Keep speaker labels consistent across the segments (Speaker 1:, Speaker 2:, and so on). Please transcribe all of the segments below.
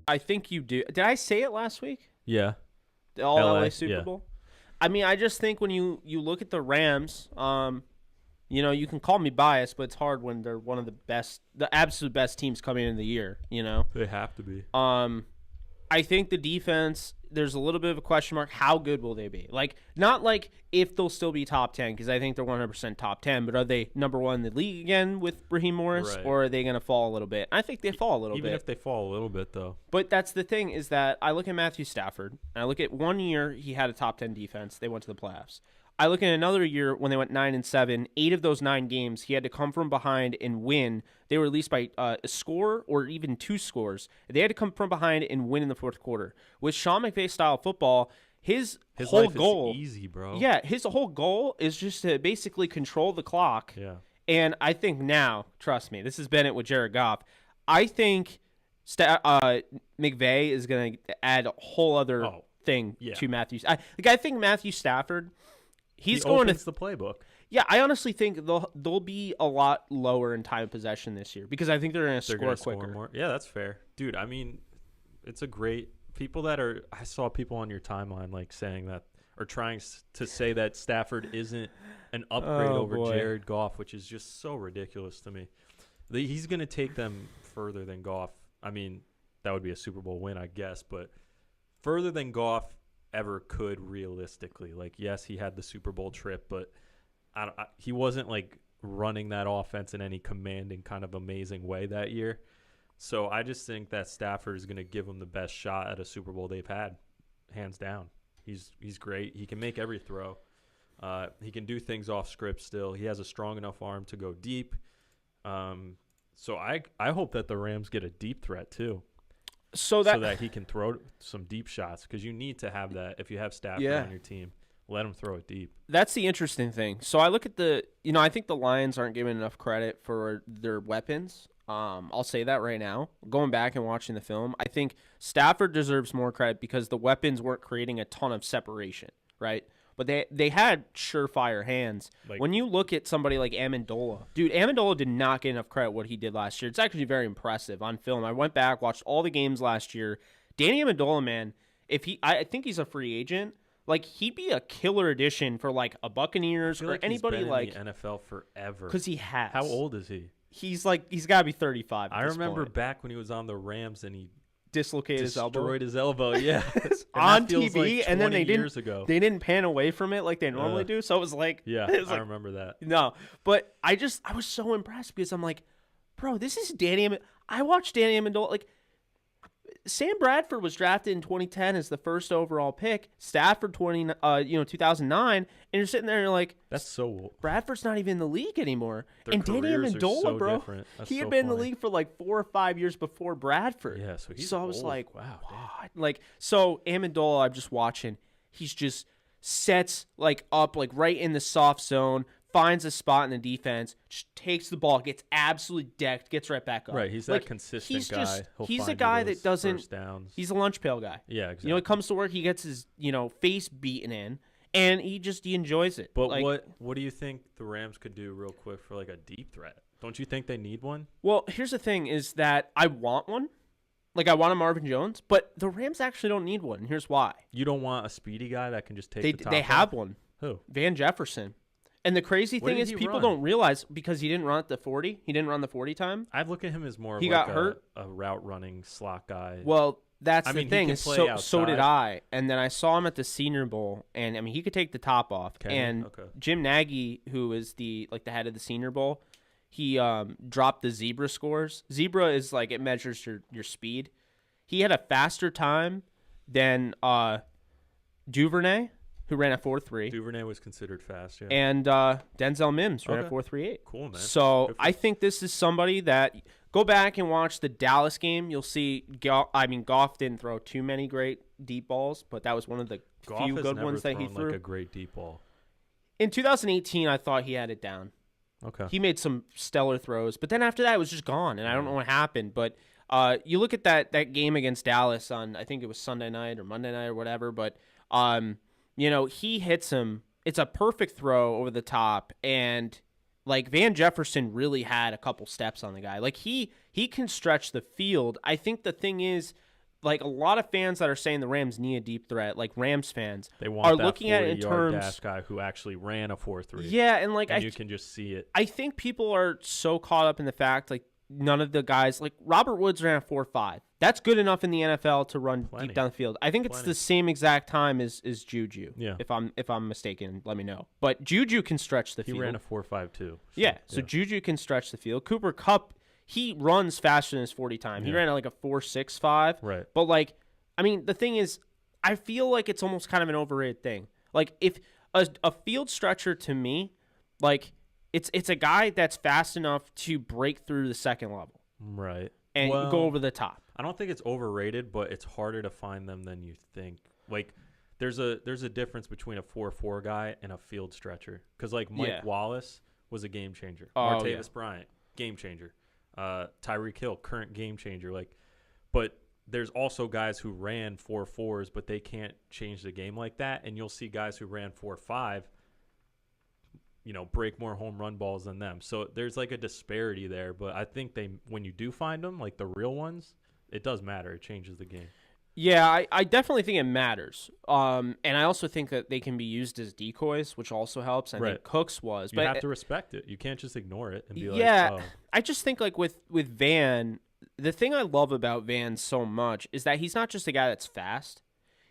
Speaker 1: I think you do. Did I say it last week?
Speaker 2: Yeah.
Speaker 1: The all
Speaker 2: LA,
Speaker 1: LA Super
Speaker 2: yeah.
Speaker 1: Bowl? I mean, I just think when you look at the Rams, you can call me biased, but it's hard when they're one of the absolute best teams coming into the year,
Speaker 2: They have to be.
Speaker 1: I think the defense, there's a little bit of a question mark. How good will they be? Like, not like if they'll still be top 10, because I think they're 100% top 10, but are they number one in the league again with Raheem Morris,
Speaker 2: Right.
Speaker 1: or are they going to fall a little bit? I think they fall a little bit.
Speaker 2: Even if they fall a little bit, though.
Speaker 1: But that's the thing, is that I look at Matthew Stafford, and I look at 1 year he had a top 10 defense. They went to the playoffs. I look at another year when they went 9-7. 8 of those 9 games, he had to come from behind and win. They were at least by a score or even 2 scores. They had to come from behind and win in the fourth quarter. With Sean McVay style football, his whole
Speaker 2: life
Speaker 1: goal
Speaker 2: is easy, bro.
Speaker 1: Yeah, his whole goal is just to basically control the clock.
Speaker 2: Yeah.
Speaker 1: And I think now, trust me, this is Bennett with Jared Goff. I think McVay is going to add a whole other thing to Matthew. I think Matthew Stafford. He
Speaker 2: opens the playbook.
Speaker 1: Yeah, I honestly think they'll be a lot lower in time of possession this year because I think they're going to score quicker.
Speaker 2: More. Yeah, that's fair, dude. I mean, it's a great I saw people on your timeline like saying that or trying to say that Stafford isn't an upgrade over Jared Goff, which is just so ridiculous to me. He's going to take them further than Goff. I mean, that would be a Super Bowl win, I guess, but further than Goff ever could realistically. Like, yes, he had the Super Bowl trip, but he wasn't like running that offense in any commanding kind of amazing way that year. So I just think that Stafford is going to give him the best shot at a Super Bowl they've had, hands down. He's great. He can make every throw. He can do things off script still. He has a strong enough arm to go deep. So I hope that the Rams get a deep threat too. So that he can throw some deep shots, because you need to have that if you have Stafford on your team. Let him throw it deep.
Speaker 1: That's the interesting thing. So I look at I think the Lions aren't given enough credit for their weapons. I'll say that right now. Going back and watching the film, I think Stafford deserves more credit because the weapons weren't creating a ton of separation, right? But they had surefire hands. When you look at somebody like Amendola, dude, Amendola did not get enough credit what he did last year. It's actually very impressive on film. I went back, watched all the games last year. Danny Amendola, man, I think he's a free agent. Like, he'd be a killer addition for like a Buccaneers or anybody
Speaker 2: he's been
Speaker 1: like
Speaker 2: in the NFL forever.
Speaker 1: Because he has.
Speaker 2: How old is he?
Speaker 1: He's got to be 35.
Speaker 2: I remember back when he was on the Rams and he
Speaker 1: destroyed his elbow.
Speaker 2: Yeah,
Speaker 1: on TV,
Speaker 2: like
Speaker 1: and then they didn't pan away from it like they normally do. So it was like,
Speaker 2: I remember that.
Speaker 1: No, but I was so impressed because I'm like, bro, this is Danny. I watched Danny Amendola. Like, Sam Bradford was drafted in 2010 as the first overall pick. Stafford 2009, and you're sitting there and you're like,
Speaker 2: that's so old.
Speaker 1: Bradford's not even in the league anymore.
Speaker 2: Their
Speaker 1: and Danny Amendola,
Speaker 2: so
Speaker 1: bro, he had been in the league for like 4 or 5 years before Bradford.
Speaker 2: Yeah, so
Speaker 1: I was like,
Speaker 2: wow,
Speaker 1: what? Like, so Amendola, I'm just watching. He's just sets like up like right in the soft zone, finds a spot in the defense, just takes the ball, gets absolutely decked, gets right back up.
Speaker 2: Right, he's that consistent guy.
Speaker 1: He's a guy that doesn't.
Speaker 2: First downs.
Speaker 1: He's a lunch pail guy.
Speaker 2: Yeah, exactly.
Speaker 1: He comes to work, he gets his face beaten in, and he enjoys it.
Speaker 2: But what do you think the Rams could do real quick for like a deep threat? Don't you think they need one?
Speaker 1: Well, here's the thing: is that I want one. Like, I want a Marvin Jones, but the Rams actually don't need one. And here's why.
Speaker 2: You don't want a speedy guy that can just take the top
Speaker 1: They have
Speaker 2: off?
Speaker 1: one.
Speaker 2: Who?
Speaker 1: Van Jefferson. And the crazy thing is people don't realize, because he didn't run at the 40. He didn't run the 40 time.
Speaker 2: I look at him as more
Speaker 1: he
Speaker 2: of
Speaker 1: got
Speaker 2: like
Speaker 1: hurt.
Speaker 2: A route running slot guy.
Speaker 1: Well, that's the thing.
Speaker 2: He can
Speaker 1: So did I. And then I saw him at the Senior Bowl, and I mean, he could take the top off. Jim Nagy, who is the head of the Senior Bowl, he dropped the zebra scores. Zebra is like, it measures your speed. He had a faster time than Duvernay, who ran a 4.3.
Speaker 2: Duvernay was considered fast, yeah.
Speaker 1: And Denzel Mims ran a 4.38.
Speaker 2: Cool, man.
Speaker 1: So I think this is somebody that, go back and watch the Dallas game. You'll see, Goff didn't throw too many great deep balls, but that was one of the few good ones that he threw.
Speaker 2: Like a great deep ball.
Speaker 1: In 2018, I thought he had it down.
Speaker 2: Okay.
Speaker 1: He made some stellar throws, but then after that, it was just gone, and I don't know what happened. But you look at that game against Dallas on, I think it was Sunday night or Monday night or whatever, but he hits him. It's a perfect throw over the top, and like Van Jefferson really had a couple steps on the guy. Like he can stretch the field. I think the thing is, like a lot of fans that are saying the Rams need a deep threat, like Rams fans,
Speaker 2: They want
Speaker 1: are
Speaker 2: that
Speaker 1: looking at it in
Speaker 2: 40-yard
Speaker 1: terms.
Speaker 2: dash guy who actually ran a 4.3.
Speaker 1: Yeah, and like
Speaker 2: and you can just see it.
Speaker 1: I think people are so caught up in the fact like none of the guys like Robert Woods ran a 4.5. That's good enough in the NFL to run
Speaker 2: Plenty.
Speaker 1: deep downfield. I think it's
Speaker 2: Plenty.
Speaker 1: the same exact time as Juju.
Speaker 2: Yeah.
Speaker 1: If I'm mistaken, let me know. But Juju can stretch the
Speaker 2: He
Speaker 1: field.
Speaker 2: ran a 4.5 too.
Speaker 1: So Juju can stretch the field. Cooper Kupp, he runs faster than his 40 time. He ran at like a 4.65.
Speaker 2: Right.
Speaker 1: But like, I mean, the thing is, I feel like it's almost kind of an overrated thing. Like if a field stretcher to me, like it's a guy that's fast enough to break through the second level.
Speaker 2: Right.
Speaker 1: And go over the top.
Speaker 2: I don't think it's overrated, but it's harder to find them than you think. Like, there's a difference between a 4.4 guy and a field stretcher. Because, like, Mike Wallace was a game changer. Martavis Bryant, game changer. Tyreek Hill, current game changer. Like, but there's also guys who ran 4.4s, but they can't change the game like that. And you'll see guys who ran 4.5, break more home run balls than them. So there's like a disparity there. But I think when you do find them, like the real ones, it does matter. It changes the game.
Speaker 1: Yeah, I definitely think it matters. And I also think that they can be used as decoys, which also helps. I think Cooks was.
Speaker 2: You have to respect it. You can't just ignore it and be like,
Speaker 1: yeah, I just think like with Van, the thing I love about Van so much is that he's not just a guy that's fast.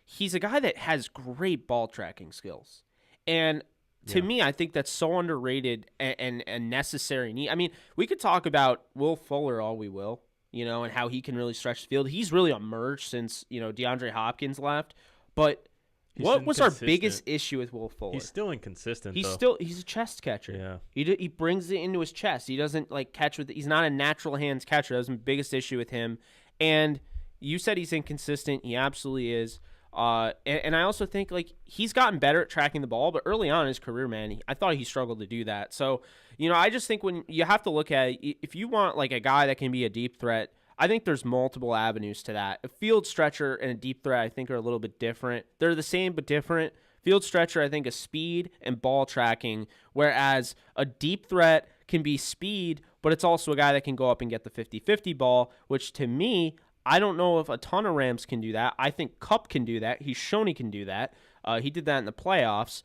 Speaker 1: He's a guy that has great ball tracking skills. And to me, I think that's so underrated and necessary need. I mean, we could talk about Will Fuller all we will, and how he can really stretch the field. He's really emerged since, DeAndre Hopkins left. But what was our biggest issue with Will Fuller?
Speaker 2: He's still inconsistent,
Speaker 1: He's a chest catcher.
Speaker 2: Yeah.
Speaker 1: He brings it into his chest. He doesn't, catch with – he's not a natural hands catcher. That was my biggest issue with him. And you said he's inconsistent. He absolutely is. And I also think he's gotten better at tracking the ball, but early on in his career, man, I thought he struggled to do that. So, I just think when you have to look at it, if you want a guy that can be a deep threat, I think there's multiple avenues to that. A field stretcher and a deep threat, I think, are a little bit different. They're the same but different. Field stretcher, I think, is speed and ball tracking, whereas a deep threat can be speed, but it's also a guy that can go up and get the 50-50 ball, which to me, I don't know if a ton of Rams can do that. I think Kupp can do that. He's shown he can do that. He did that in the playoffs.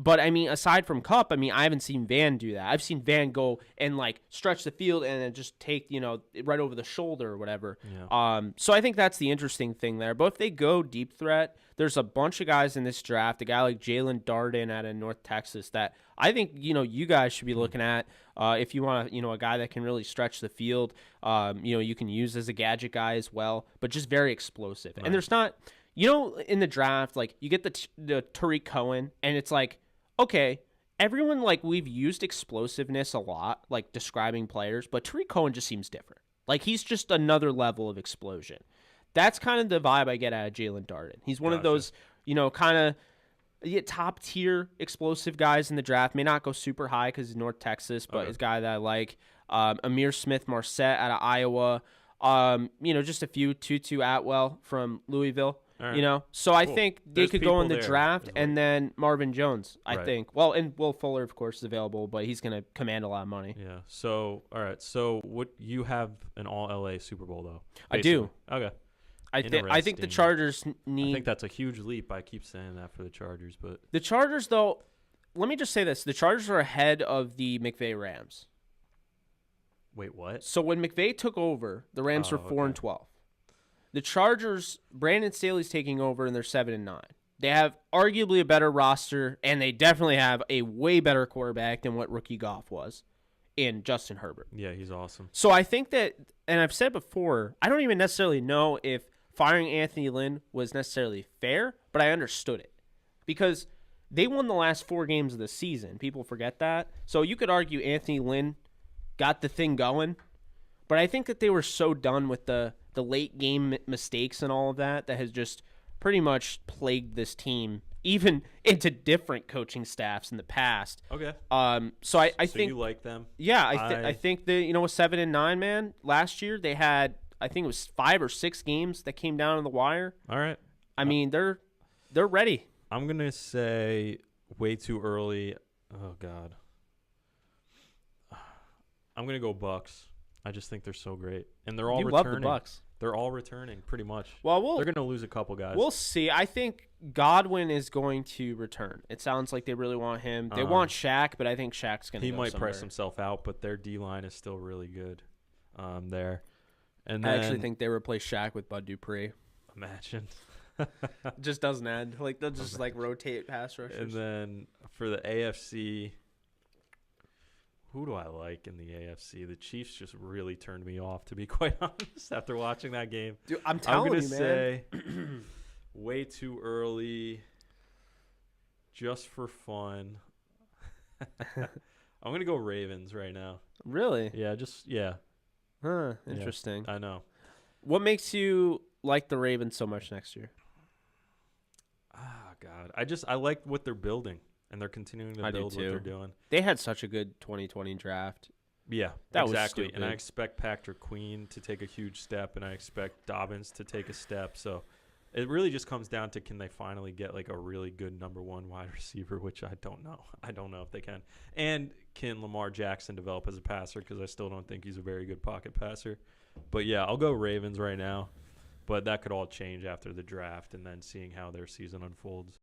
Speaker 1: But, I mean, aside from Kupp, I haven't seen Van do that. I've seen Van go and, stretch the field and then just take, right over the shoulder or whatever.
Speaker 2: Yeah.
Speaker 1: So I think that's the interesting thing there. But if they go deep threat, there's a bunch of guys in this draft, a guy like Jalen Darden out of North Texas that I think, you guys should be looking at if you want, a guy that can really stretch the field. You can use as a gadget guy as well, but just very explosive. Right. And there's not, in the draft, you get the Tariq Cohen, and it's okay, everyone, we've used explosiveness a lot, describing players, but Tariq Cohen just seems different. He's just another level of explosion. That's kind of the vibe I get out of Jalen Darden. He's one of those, kind of top-tier explosive guys in the draft. May not go super high because he's North Texas, but he's a guy that I like. Amir Smith-Marset out of Iowa. Just a few. Tutu Atwell from Louisville. Right. So I think they could go in the draft, and then Marvin Jones, I think. Well, and Will Fuller, of course, is available, but he's going to command a lot of money.
Speaker 2: Yeah. So, all right. So, what you have an All-LA Super Bowl, though?
Speaker 1: Basically. I do.
Speaker 2: Okay.
Speaker 1: I think the Chargers need.
Speaker 2: I think that's a huge leap. I keep saying that for the Chargers, but
Speaker 1: the Chargers, though. Let me just say this: the Chargers are ahead of the McVay Rams.
Speaker 2: Wait, what?
Speaker 1: So when McVay took over, the Rams were 4-12. The Chargers, Brandon Staley's taking over, and they're 7-9. They have arguably a better roster, and they definitely have a way better quarterback than what rookie Goff was in Justin Herbert.
Speaker 2: Yeah, he's awesome.
Speaker 1: So I think that, and I've said before, I don't even necessarily know if firing Anthony Lynn was necessarily fair, but I understood it. Because they won the last 4 games of the season. People forget that. So you could argue Anthony Lynn got the thing going, but I think that they were so done with the late game mistakes and all of that has just pretty much plagued this team, even into different coaching staffs in the past.
Speaker 2: Okay.
Speaker 1: So I think
Speaker 2: you like them?
Speaker 1: Yeah, I think that with 7-9, man, last year they had, I think it was 5 or 6 games that came down to the wire.
Speaker 2: All right.
Speaker 1: I mean, they're ready.
Speaker 2: I'm gonna say way too early. Oh God. I'm gonna go Bucks. I just think they're so great, and they're all returning.
Speaker 1: You love the Bucks.
Speaker 2: They're all returning pretty much.
Speaker 1: Well,
Speaker 2: they're going to lose a couple guys.
Speaker 1: We'll see. I think Godwin is going to return. It sounds like they really want him. They want Shaq, but I think Shaq's going to go
Speaker 2: He might
Speaker 1: somewhere.
Speaker 2: press himself out, but their D-line is still really good there. And
Speaker 1: I
Speaker 2: then,
Speaker 1: actually think they replace Shaq with Bud Dupree.
Speaker 2: Imagine.
Speaker 1: It just doesn't end. Like they'll just like rotate pass rushers.
Speaker 2: And then for the AFC, who do I like in the AFC? The Chiefs just really turned me off, to be quite honest, after watching that game.
Speaker 1: Dude, I'm telling you, man.
Speaker 2: Say way too early, just for fun. I'm going to go Ravens right now.
Speaker 1: Really?
Speaker 2: Yeah.
Speaker 1: Huh, interesting.
Speaker 2: Yeah, I know.
Speaker 1: What makes you like the Ravens so much next year?
Speaker 2: Ah, God. I like what they're building, and they're continuing to build what they're doing.
Speaker 1: They had such a good 2020 draft.
Speaker 2: Yeah,
Speaker 1: that
Speaker 2: exactly.
Speaker 1: was stupid.
Speaker 2: And I expect Patrick Queen to take a huge step, and I expect Dobbins to take a step. So it really just comes down to, can they finally get like a really good number one wide receiver, which I don't know. I don't know if they can. And can Lamar Jackson develop as a passer, because I still don't think he's a very good pocket passer. But, yeah, I'll go Ravens right now. But that could all change after the draft and then seeing how their season unfolds.